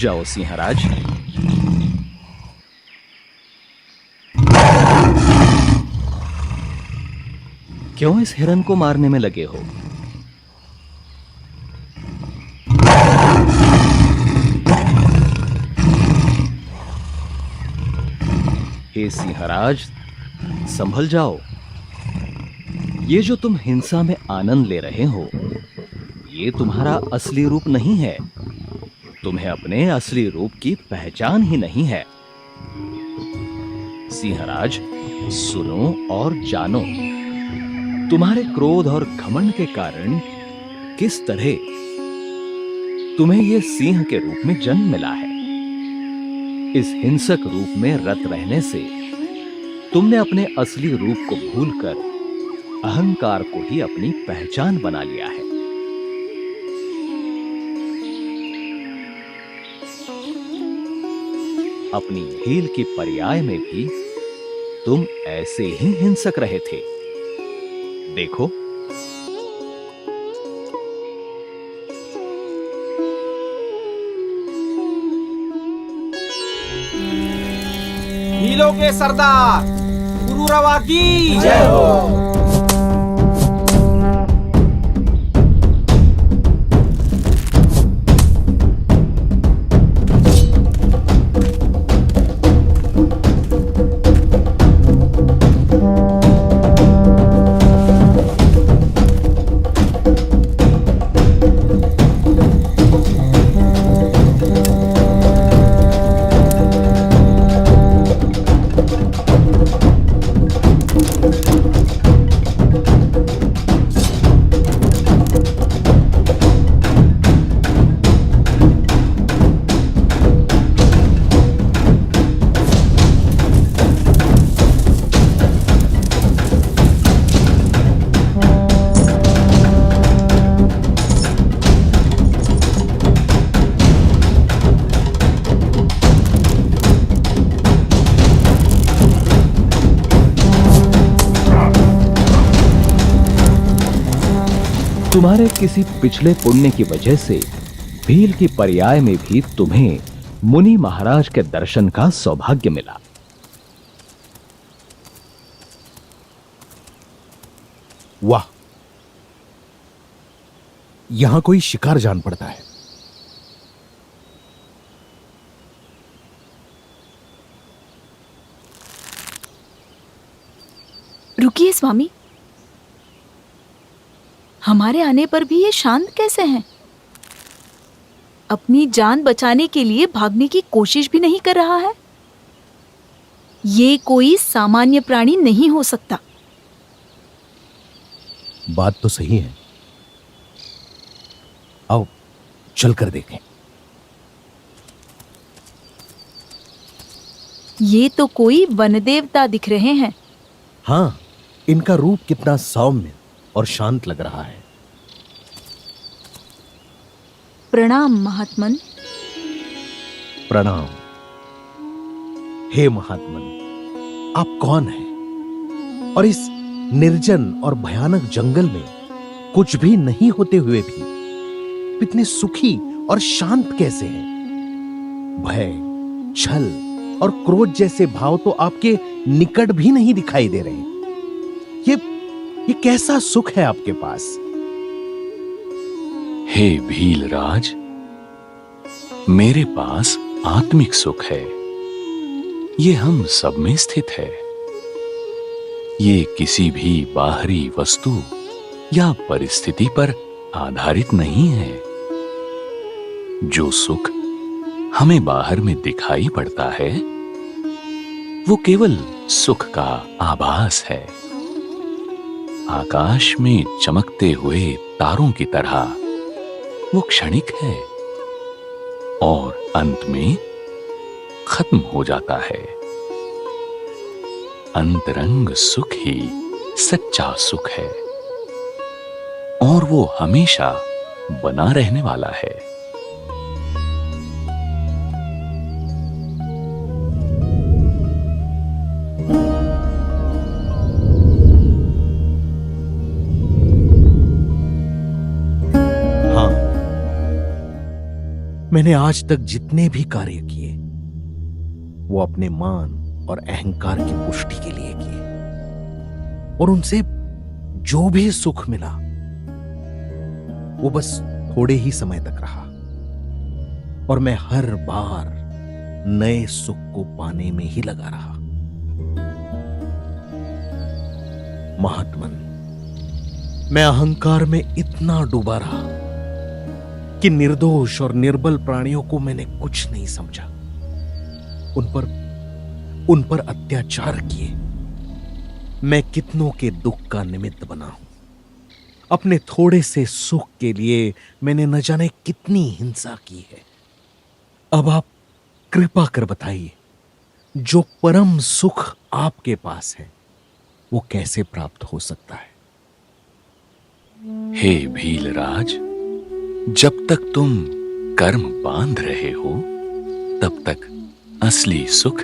जाओ सिंहराज। क्यों इस हिरन को मारने में लगे हो? हे सिंहराज, संभल जाओ। ये जो तुम हिंसा में आनंद ले रहे हो, ये तुम्हारा असली रूप नहीं है। तुम्हें अपने असली रूप की पहचान ही नहीं है। सिंहराज, सुनो और जानो, तुम्हारे क्रोध और घमंड के कारण किस तरह तुम्हें यह सिंह के रूप में जन्म मिला है। इस हिंसक रूप में रत रहने से तुमने अपने असली रूप को भूलकर अहंकार को ही अपनी पहचान बना लिया है। अपनी भील की पर्याय में भी तुम ऐसे ही हिंसक रहे थे। देखो, भीलों के सरदार पुरुरवा की जय हो। तुम्हारे किसी पिछले पुण्य की वजह से भील की पर्याय में भी तुम्हें मुनि महाराज के दर्शन का सौभाग्य मिला। वाह, यहां कोई शिकार जान पड़ता है। रुकिए स्वामी, हमारे आने पर भी ये शांत कैसे हैं? अपनी जान बचाने के लिए भागने की कोशिश भी नहीं कर रहा है। ये कोई सामान्य प्राणी नहीं हो सकता। बात तो सही है। आओ चलकर देखें। ये तो कोई वन देवता दिख रहे हैं। हां, इनका रूप कितना सौम्य और शांत लग रहा है। प्रणाम महात्मन। प्रणाम। हे महात्मन, आप कौन हैं? और इस निर्जन और भयानक जंगल में कुछ भी नहीं होते हुए भी इतने सुखी और शांत कैसे हैं? भय, छल और क्रोध जैसे भाव तो आपके निकट भी नहीं दिखाई दे रहे। ये कैसा सुख है आपके पास? हे भीलराज, मेरे पास आत्मिक सुख है। ये हम सब में स्थित है। ये किसी भी बाहरी वस्तु या परिस्थिति पर आधारित नहीं है। जो सुख हमें बाहर में दिखाई पड़ता है, वो केवल सुख का आभास है। आकाश में चमकते हुए तारों की तरह वो क्षणिक है और अंत में खत्म हो जाता है। अंतरंग सुख ही सच्चा सुख है और वो हमेशा बना रहने वाला है। मैंने आज तक जितने भी कार्य किए वो अपने मान और अहंकार की पुष्टि के लिए किए, और उनसे जो भी सुख मिला वो बस थोड़े ही समय तक रहा, और मैं हर बार नए सुख को पाने में ही लगा रहा। महात्मन, मैं अहंकार में इतना डूबा रहा कि निर्दोष और निर्बल प्राणियों को मैंने कुछ नहीं समझा, उन पर अत्याचार किए। मैं कितनों के दुख का निमित्त बना हूं। अपने थोड़े से सुख के लिए मैंने न जाने कितनी हिंसा की है। अब आप कृपा कर बताइए, जो परम सुख आपके पास है वो कैसे प्राप्त हो सकता है? हे भीलराज, जब तक तुम कर्म बांध रहे हो तब तक असली सुख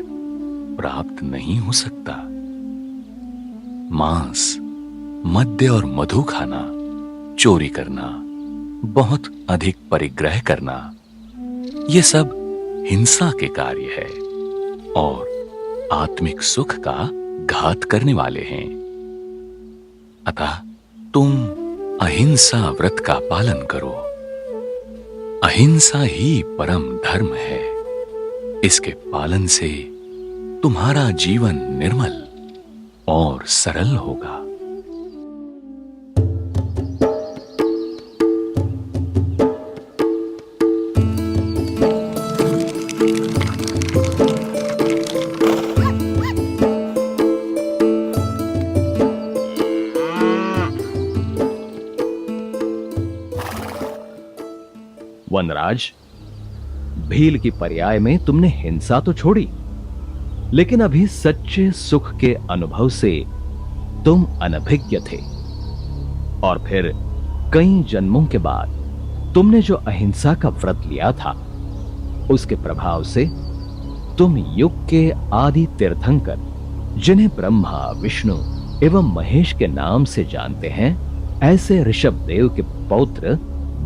प्राप्त नहीं हो सकता। मांस, मद्य और मधु खाना, चोरी करना, बहुत अधिक परिग्रह करना, ये सब हिंसा के कार्य है और आत्मिक सुख का घात करने वाले हैं। अतः तुम अहिंसा व्रत का पालन करो। अहिंसा ही परम धर्म है। इसके पालन से तुम्हारा जीवन निर्मल और सरल होगा। वनराज, भील की पर्याय में तुमने हिंसा तो छोड़ी, लेकिन अभी सच्चे सुख के अनुभव से तुम अनभिज्ञ थे, और फिर कई जन्मों के बाद तुमने जो अहिंसा का व्रत लिया था, उसके प्रभाव से तुम युग के आदि तीर्थंकर, जिन्हें ब्रह्मा, विष्णु एवं महेश के नाम से जानते हैं, ऐसे ऋषभ देव के पौत्र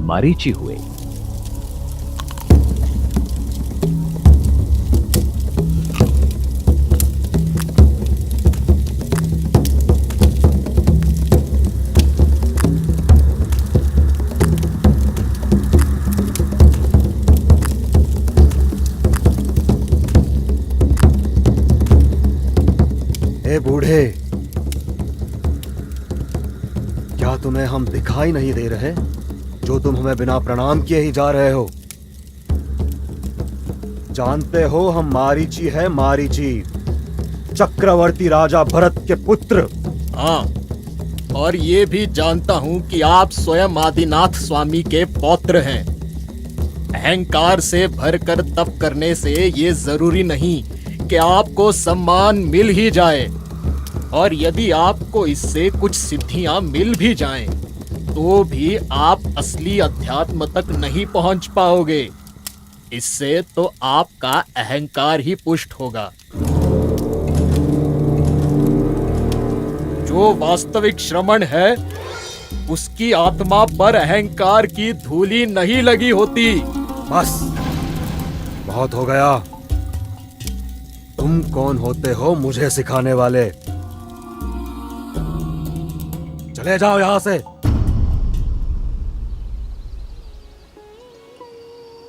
मरीचि हुए। बूढ़े, क्या तुम्हें हम दिखाई नहीं दे रहे, जो तुम हमें बिना प्रणाम किए ही जा रहे हो? जानते हो हम मारीची है, मारीची, चक्रवर्ती राजा भरत के पुत्र। हाँ, और ये भी जानता हूँ कि आप स्वयं आदिनाथ स्वामी के पौत्र हैं। अहंकार से भरकर तप करने से ये जरूरी नहीं कि आपको सम्मान मिल ही जाए, और यदि आपको इससे कुछ सिद्धियां मिल भी जाएं, तो भी आप असली अध्यात्म तक नहीं पहुंच पाओगे। इससे तो आपका अहंकार ही पुष्ट होगा। जो वास्तविक श्रमण है, उसकी आत्मा पर अहंकार की धूली नहीं लगी होती। बस, बहुत हो गया। तुम कौन होते हो मुझे सिखाने वाले? चले जाओ यहां से।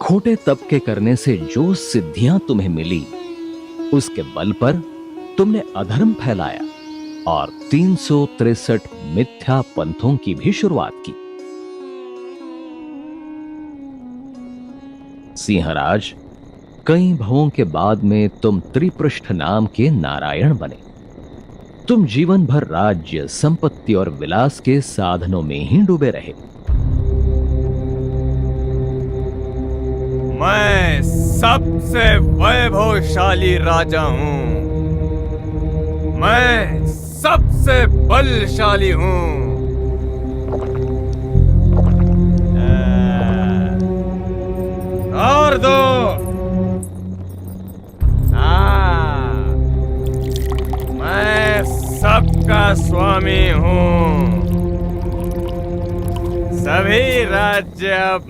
खोटे तप के करने से जो सिद्धियां तुम्हें मिली, उसके बल पर तुमने अधर्म फैलाया और 363 मिथ्या पंथों की भी शुरुआत की। सिंहराज, कई भवों के बाद में तुम त्रिपृष्ठ नाम के नारायण बने। तुम जीवन भर राज्य, संपत्ति और विलास के साधनों में ही डूबे रहे। मैं सबसे वैभवशाली राजा हूं। मैं सबसे बलशाली हूं। और दो। मैं सबका स्वामी हूं। सभी राज्य अब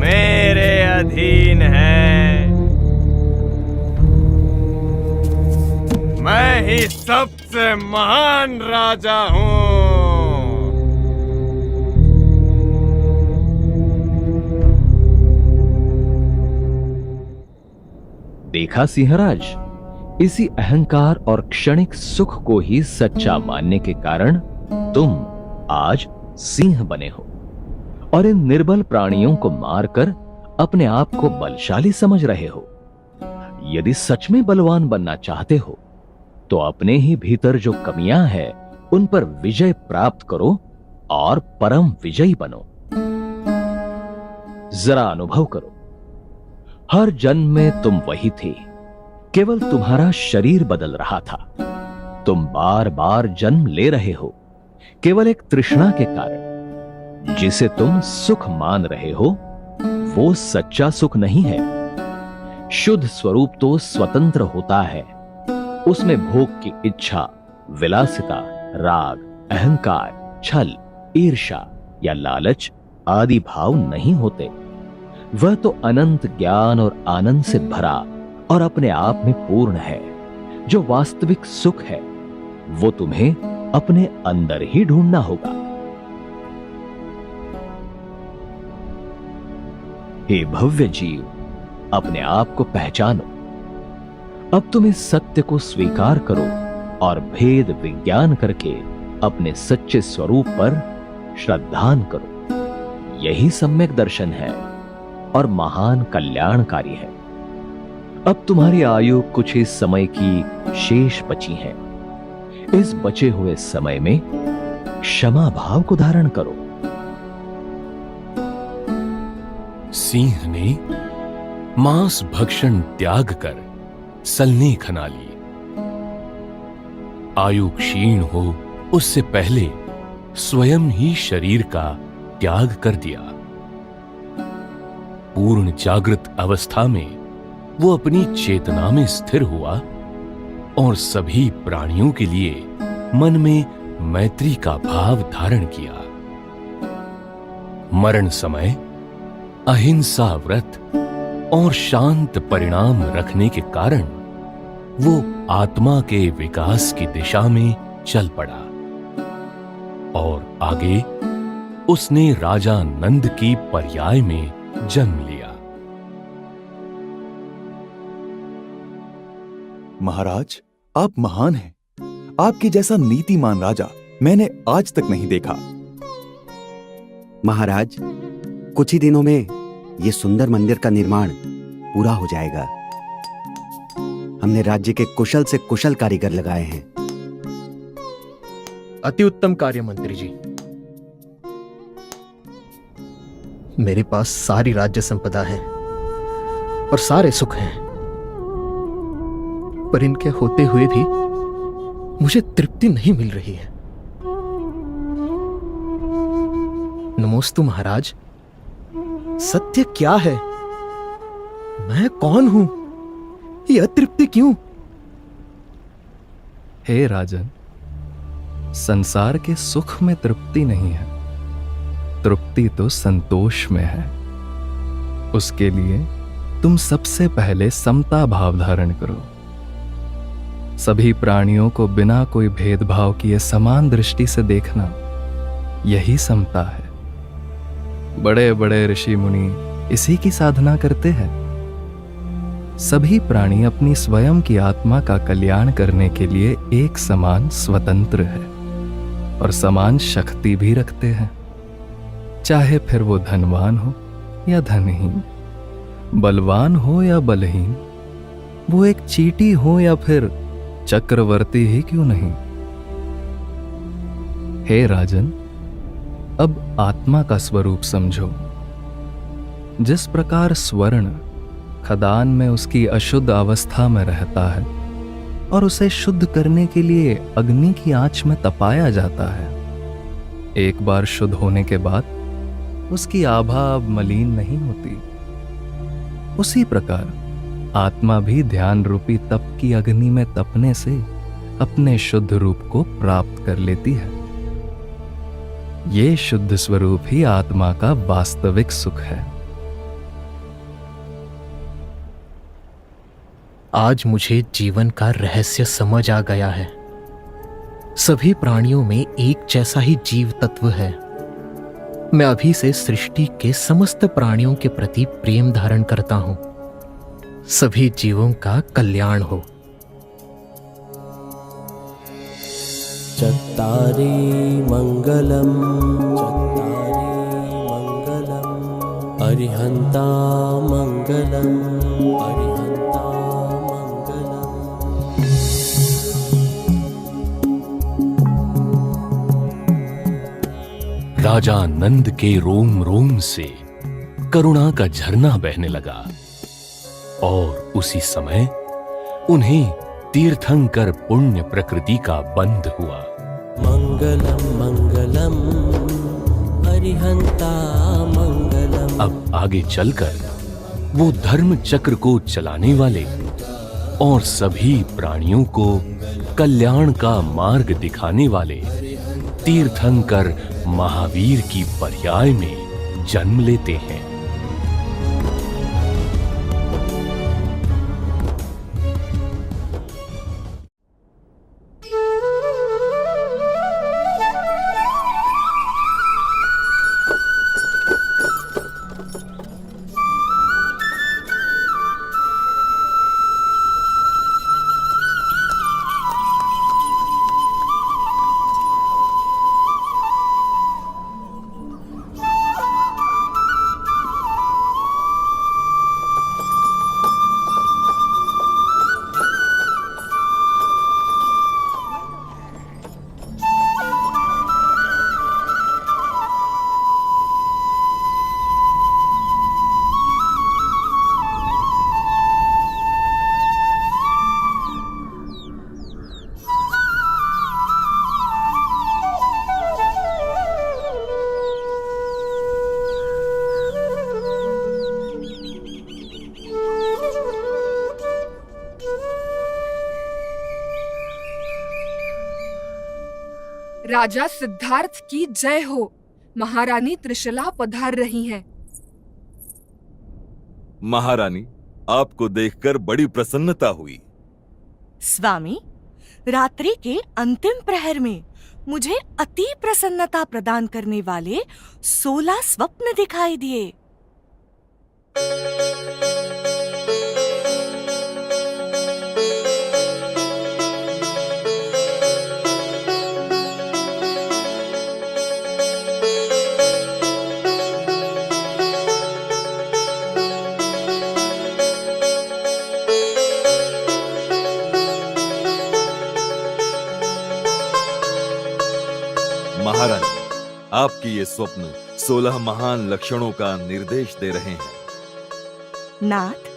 मेरे अधीन है। मैं ही सबसे महान राजा हूं। देखा सिंहराज, इसी अहंकार और क्षणिक सुख को ही सच्चा मानने के कारण तुम आज सिंह बने हो और इन निर्बल प्राणियों को मारकर अपने आप को बलशाली समझ रहे हो। यदि सच में बलवान बनना चाहते हो तो अपने ही भीतर जो कमियां हैं उन पर विजय प्राप्त करो और परम विजयी बनो। जरा अनुभव करो, हर जन्म में तुम वही थे, केवल तुम्हारा शरीर बदल रहा था। तुम बार बार जन्म ले रहे हो केवल एक तृष्णा के कारण। जिसे तुम सुख मान रहे हो वो सच्चा सुख नहीं है। शुद्ध स्वरूप तो स्वतंत्र होता है, उसमें भोग की इच्छा, विलासिता, राग, अहंकार, छल, ईर्ष्या या लालच आदि भाव नहीं होते। वह तो अनंत ज्ञान और आनंद से भरा और अपने आप में पूर्ण है। जो वास्तविक सुख है वो तुम्हें अपने अंदर ही ढूंढना होगा। हे भव्य जीव, अपने आप को पहचानो। अब तुम इस सत्य को स्वीकार करो और भेद विज्ञान करके अपने सच्चे स्वरूप पर श्रद्धान करो। यही सम्यक दर्शन है और महान कल्याणकारी है। अब तुम्हारी आयु कुछ ही समय की शेष बची है। इस बचे हुए समय में क्षमा भाव को धारण करो। सिंह ने मांस भक्षण त्याग कर सलने खना लिए। आयु क्षीण हो उससे पहले स्वयं ही शरीर का त्याग कर दिया। पूर्ण जागृत अवस्था में वो अपनी चेतना में स्थिर हुआ और सभी प्राणियों के लिए मन में मैत्री का भाव धारण किया। मरण समय अहिंसा व्रत और शांत परिणाम रखने के कारण वो आत्मा के विकास की दिशा में चल पड़ा और आगे उसने राजा नंद की पर्याय में जन्म लिया। महाराज, आप महान हैं। आपके जैसा नीतिमान राजा मैंने आज तक नहीं देखा। महाराज, कुछ ही दिनों में ये सुंदर मंदिर का निर्माण पूरा हो जाएगा। हमने राज्य के कुशल से कुशल कारीगर लगाए हैं। अति उत्तम कार्य मंत्री जी। मेरे पास सारी राज्य संपदा है और सारे सुख हैं, पर इनके होते हुए भी मुझे तृप्ति नहीं मिल रही है। नमोस्तु महाराज। सत्य क्या है? मैं कौन हूं? यह तृप्ति क्यों? हे राजन, संसार के सुख में तृप्ति नहीं है, तृप्ति तो संतोष में है। उसके लिए तुम सबसे पहले समता भाव धारण करो। सभी प्राणियों को बिना कोई भेदभाव किए समान दृष्टि से देखना, यही समता है। बड़े बड़े ऋषि मुनि इसी की साधना करते हैं। सभी प्राणी अपनी स्वयं की आत्मा का कल्याण करने के लिए एक समान स्वतंत्र है और समान शक्ति भी रखते हैं। चाहे फिर वो धनवान हो या धनहीन, बलवान हो या बलहीन, वो एक चींटी हो या फिर चक्रवर्ती ही क्यों नहीं। हे राजन, अब आत्मा का स्वरूप समझो। जिस प्रकार स्वर्ण खदान में उसकी अशुद्ध अवस्था में रहता है और उसे शुद्ध करने के लिए अग्नि की आंच में तपाया जाता है, एक बार शुद्ध होने के बाद उसकी आभा अब मलिन नहीं होती, उसी प्रकार आत्मा भी ध्यान रूपी तप की अग्नि में तपने से अपने शुद्ध रूप को प्राप्त कर लेती है। ये शुद्ध स्वरूप ही आत्मा का वास्तविक सुख है। आज मुझे जीवन का रहस्य समझ आ गया है। सभी प्राणियों में एक जैसा ही जीव तत्व है। मैं अभी से सृष्टि के समस्त प्राणियों के प्रति प्रेम धारण करता हूं। सभी जीवों का कल्याण हो। चत्तारि मंगलम अरिहंता मंगलम अरिहंता मंगलम। राजा नंद के रोम रोम से करुणा का झरना बहने लगा और उसी समय उन्हें तीर्थंकर पुण्य प्रकृति का बंध हुआ। मंगलम मंगलम अरिहंता मंगलम। अब आगे चलकर वो धर्म चक्र को चलाने वाले और सभी प्राणियों को कल्याण का मार्ग दिखाने वाले तीर्थंकर महावीर की पर्याय में जन्म लेते हैं। राजा सिद्धार्थ की जय हो। महारानी त्रिशला पधार रही हैं। महारानी, आपको देखकर बड़ी प्रसन्नता हुई। स्वामी, रात्रि के अंतिम प्रहर में मुझे अति प्रसन्नता प्रदान करने वाले 16 स्वप्न दिखाई दिए। महारानी, आपकी ये स्वप्न 16 महान लक्षणों का निर्देश दे रहे हैं। नाथ,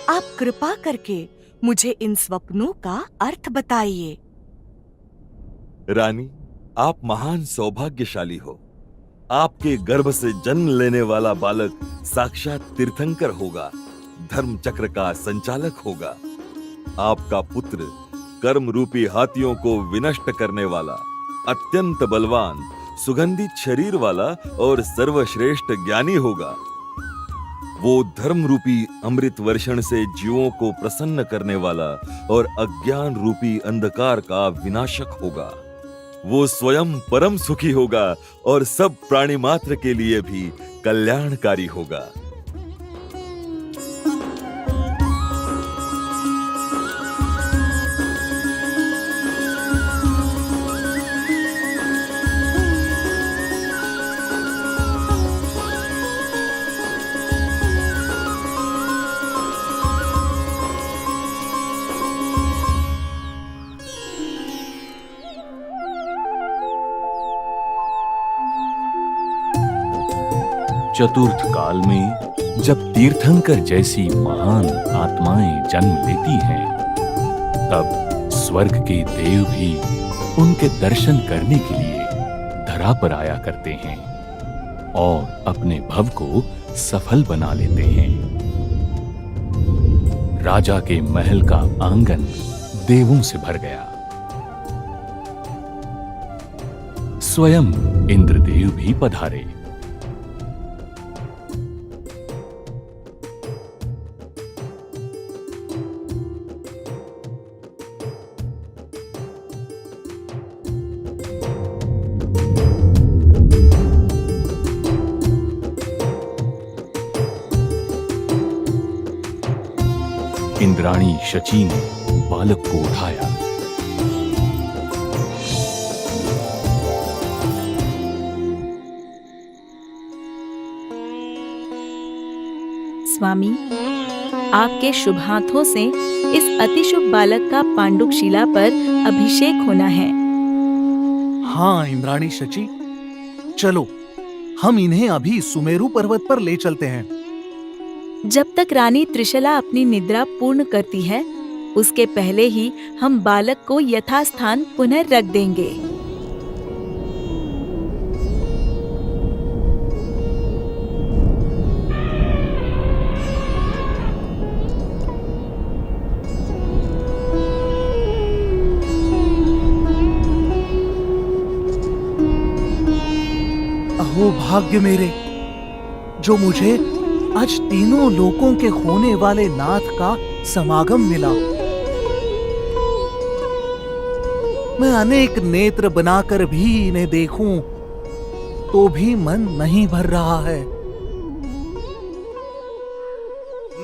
आप कृपा करके मुझे इन स्वप्नों का अर्थ बताइए। रानी, आप महान सौभाग्यशाली हो। आपके गर्भ से जन्म लेने वाला बालक साक्षात तीर्थंकर होगा, धर्म चक्र का संचालक होगा। आपका पुत्र कर्म रूपी हाथियों को विनष्ट करने वाला, अत्यंत बलवान, सुगंधित शरीर वाला और सर्वश्रेष्ठ ज्ञानी होगा। वो धर्म रूपी अमृत वर्षण से जीवों को प्रसन्न करने वाला और अज्ञान रूपी अंधकार का विनाशक होगा। वो स्वयं परम सुखी होगा और सब प्राणी मात्र के लिए भी कल्याणकारी होगा। चतुर्थ काल में जब तीर्थंकर जैसी महान आत्माएं जन्म लेती हैं, तब स्वर्ग के देव भी उनके दर्शन करने के लिए धरा पर आया करते हैं और अपने भव को सफल बना लेते हैं। राजा के महल का आंगन देवों से भर गया। स्वयं इंद्रदेव भी पधारे। इंद्राणी शची ने बालक को उठाया। स्वामी, आपके शुभ हाथों से इस अति शुभ बालक का पांडुक शिला पर अभिषेक होना है। हाँ इंद्राणी शची, चलो हम इन्हें अभी सुमेरु पर्वत पर ले चलते हैं। जब तक रानी त्रिशला अपनी निद्रा पूर्ण करती है, उसके पहले ही हम बालक को यथास्थान पुनः रख देंगे। अहो भाग्य मेरे, जो मुझे आज तीनों लोकों के होने वाले नाथ का समागम मिला। मैं अनेक नेत्र बनाकर भी इन्हें देखूं, तो भी मन नहीं भर रहा है।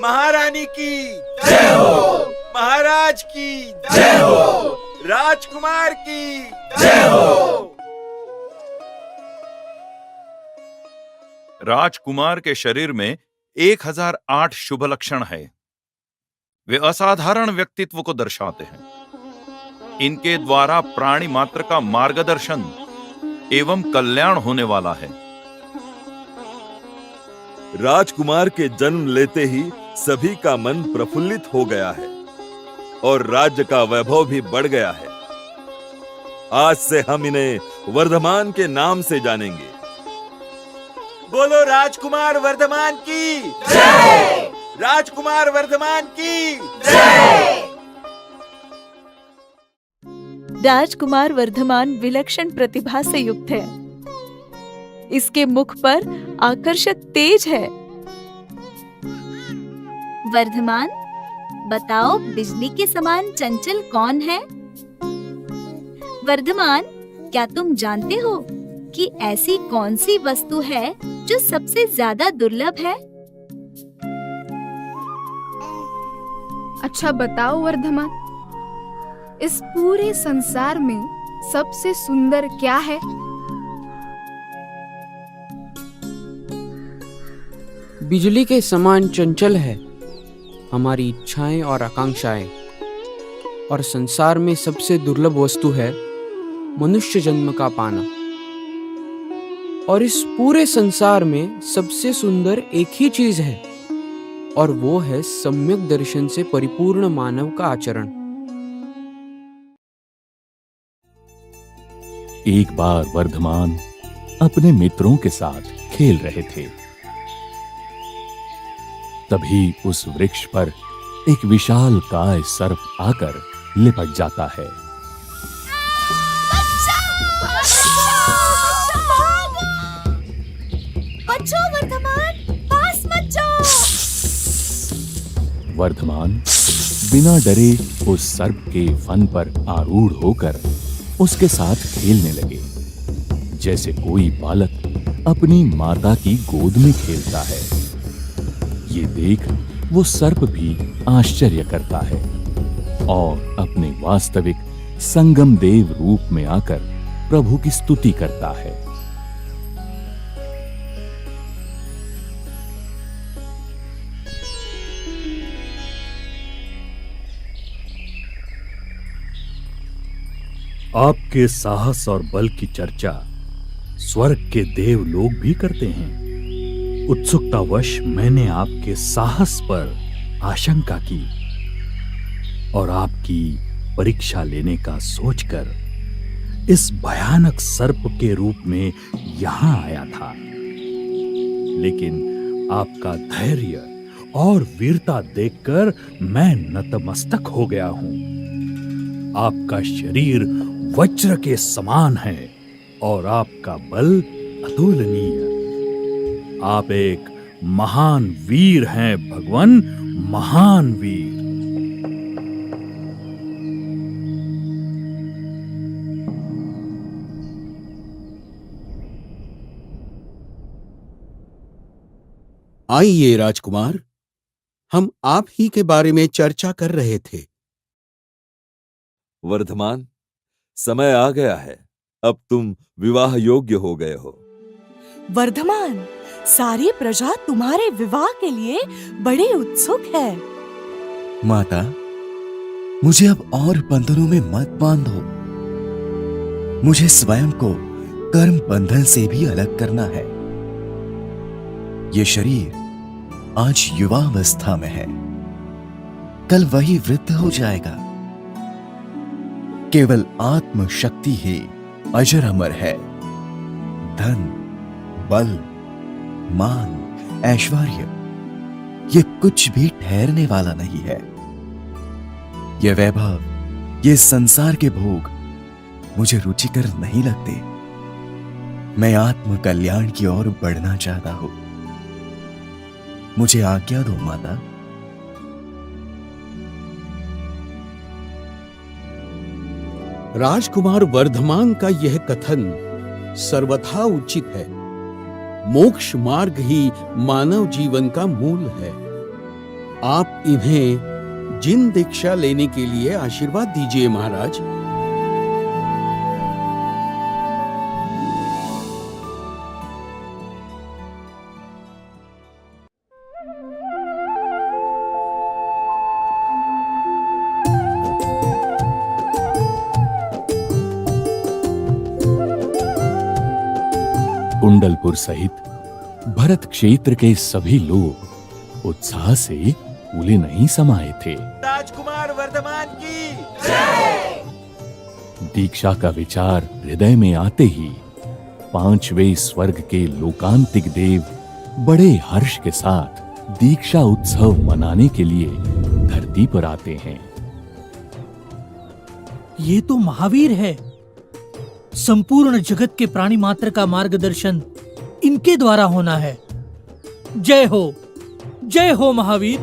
महारानी की जय हो, महाराज की जय हो, राजकुमार की जय हो। राजकुमार के शरीर में 1008 शुभ लक्षण है। वे असाधारण व्यक्तित्व को दर्शाते हैं। इनके द्वारा प्राणी मात्र का मार्गदर्शन एवं कल्याण होने वाला है। राजकुमार के जन्म लेते ही सभी का मन प्रफुल्लित हो गया है और राज्य का वैभव भी बढ़ गया है। आज से हम इन्हें वर्धमान के नाम से जानेंगे। बोलो राजकुमार वर्धमान की जय, राजकुमार वर्धमान की जय। राजकुमार वर्धमान विलक्षण प्रतिभा से युक्त है। इसके मुख पर आकर्षक तेज है। वर्धमान, बताओ बिजली के समान चंचल कौन है? वर्धमान, क्या तुम जानते हो कि ऐसी कौन सी वस्तु है जो सबसे ज्यादा दुर्लभ है? अच्छा बताओ वर्धमान, इस पूरे संसार में सबसे सुंदर क्या है? बिजली के समान चंचल है हमारी इच्छाएं और आकांक्षाएं, और संसार में सबसे दुर्लभ वस्तु है मनुष्य जन्म का पाना। और इस पूरे संसार में सबसे सुंदर एक ही चीज है, और वो है सम्यक दर्शन से परिपूर्ण मानव का आचरण। एक बार वर्धमान अपने मित्रों के साथ खेल रहे थे। तभी उस वृक्ष पर एक विशाल काय सर्प आकर लिपट जाता है। बच्चों, वर्धमान, पास मत जाओ। वर्धमान बिना डरे उस सर्प के फन पर आरूढ़ होकर उसके साथ खेलने लगे, जैसे कोई बालक अपनी माता की गोद में खेलता है। ये देख वो सर्प भी आश्चर्य करता है और अपने वास्तविक संगम देव रूप में आकर प्रभु की स्तुति करता है। आपके साहस और बल की चर्चा स्वर्ग के देव लोग भी करते हैं। उत्सुकतावश मैंने आपके साहस पर आशंका की और आपकी परीक्षा लेने का सोचकर इस भयानक सर्प के रूप में यहां आया था। लेकिन आपका धैर्य और वीरता देखकर मैं नतमस्तक हो गया हूं। आपका शरीर वज्र के समान है और आपका बल अतुलनीय। आप एक महान वीर हैं भगवान, महान वीर। आइए राजकुमार, हम आप ही के बारे में चर्चा कर रहे थे। वर्धमान, समय आ गया है। अब तुम विवाह योग्य हो गए हो। वर्धमान, सारी प्रजा तुम्हारे विवाह के लिए बड़ी उत्सुक है। माता, मुझे अब और बंधनों में मत बांधो। मुझे स्वयं को कर्म बंधन से भी अलग करना है। ये शरीर आज युवावस्था में है, कल वही वृद्ध हो जाएगा। केवल आत्म शक्ति ही अजर अमर है। धन, बल, मान, ऐश्वर्य, ये कुछ भी ठहरने वाला नहीं है। ये वैभव, ये संसार के भोग मुझे रुचिकर नहीं लगते। मैं आत्म कल्याण की ओर बढ़ना चाहता हूं। मुझे आज्ञा दो माता। राजकुमार वर्धमान का यह कथन सर्वथा उचित है। मोक्ष मार्ग ही मानव जीवन का मूल है। आप इन्हें जिन दीक्षा लेने के लिए आशीर्वाद दीजिए महाराज। कुंडलपुर सहित भरत क्षेत्र के सभी लोग उत्साह से फूले नहीं समाये थे। राजकुमार वर्धमान की जय। दीक्षा का विचार हृदय में आते ही पांचवें स्वर्ग के लोकांतिक देव बड़े हर्ष के साथ दीक्षा उत्सव मनाने के लिए धरती पर आते हैं। ये तो महावीर है। संपूर्ण जगत के प्राणी मात्र का मार्गदर्शन इनके द्वारा होना है। जय हो महावीर।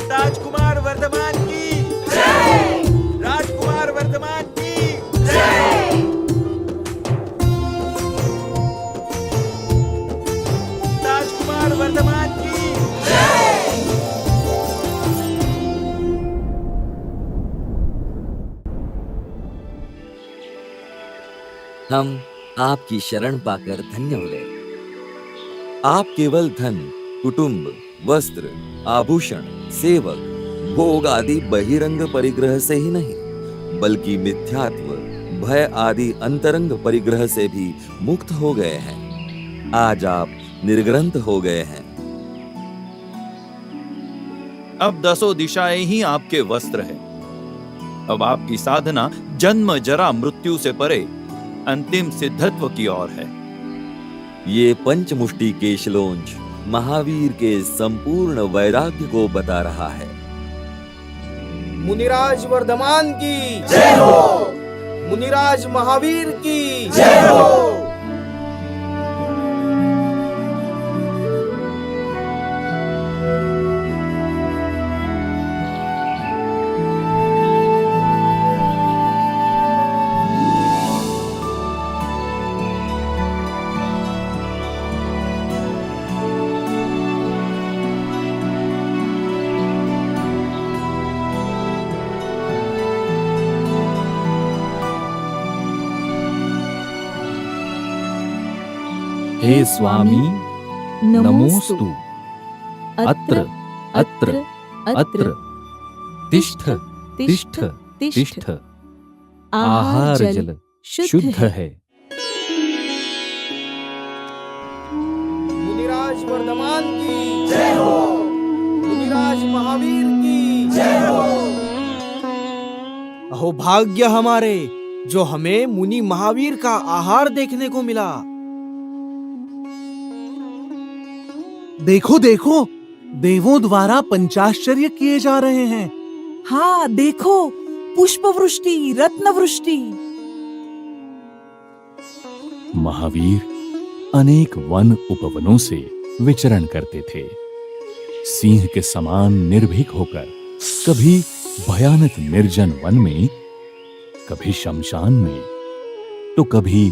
राजकुमार वर्धमान की जय। राजकुमार वर्धमान की जय। राजकुमार वर्धमान की जय। हम आपकी शरण पाकर धन्य हो गए। आप केवल धन, कुटुंब, वस्त्र, आभूषण, सेवक, भोग आदि बहिरंग परिग्रह से ही नहीं, बल्कि मिथ्यात्व, भय आदि अंतरंग परिग्रह से भी मुक्त हो गए हैं। आज आप निर्ग्रंथ हो गए हैं। अब 10 दिशाएं ही आपके वस्त्र हैं। अब आपकी साधना जन्म जरा मृत्यु से परे अंतिम सिद्धत्व की ओर है। ये पंचमुष्टि केशलोंज महावीर के संपूर्ण वैराग्य को बता रहा है। मुनिराज वर्धमान की जय हो। मुनिराज महावीर की जय हो। हे स्वामी नमोस्तु। अत्र अत्र अत्र तिष्ठ तिष्ठ तिष्ठ। आहार जल शुद्ध है। मुनिराज वर्धमान की जय हो। मुनिराज महावीर की जय हो। अहो भाग्य हमारे, जो हमें मुनि महावीर का आहार देखने को मिला। देखो देखो, देवों द्वारा पंचाश्चर्य किए जा रहे हैं। हाँ देखो, पुष्प वृष्टि, रत्न वृष्टि। महावीर अनेक वन उपवनों से विचरण करते थे। सिंह के समान निर्भीक होकर कभी भयानक निर्जन वन में, कभी शमशान में, तो कभी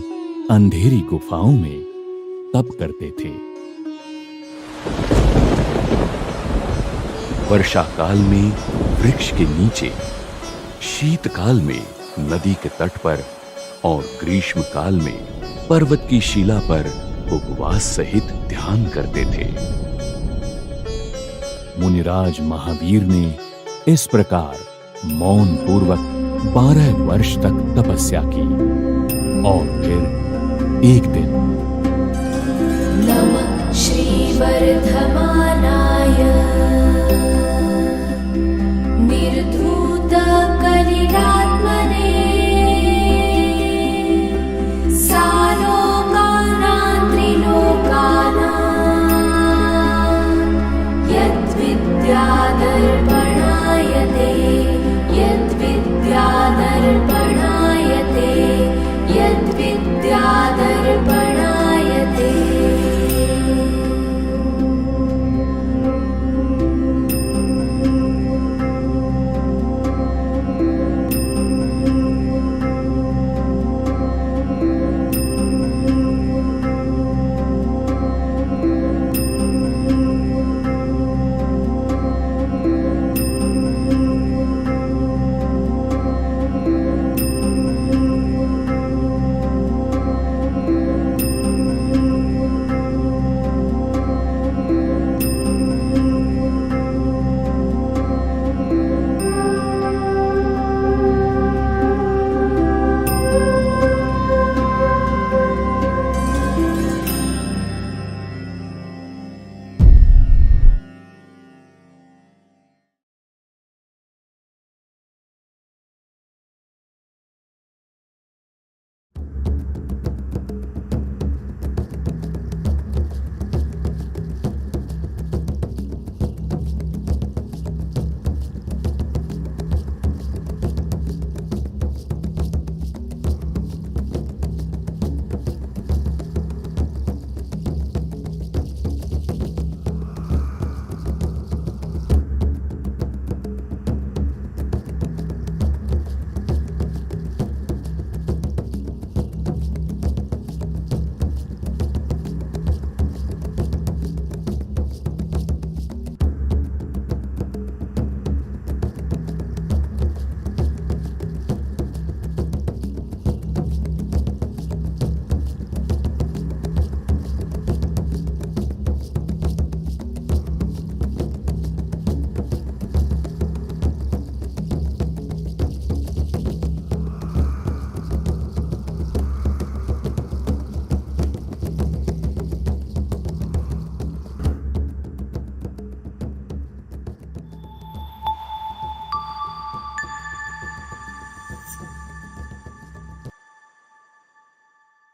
अंधेरी गुफाओं में तप करते थे। वर्षा काल में वृक्ष के नीचे, शीतकाल में नदी के तट पर और ग्रीष्म काल में पर्वत की शिला पर उपवास सहित ध्यान करते थे। मुनिराज महावीर ने इस प्रकार मौन पूर्वक 12 वर्ष तक तपस्या की और फिर एक दिन नमः श्री वर्धमान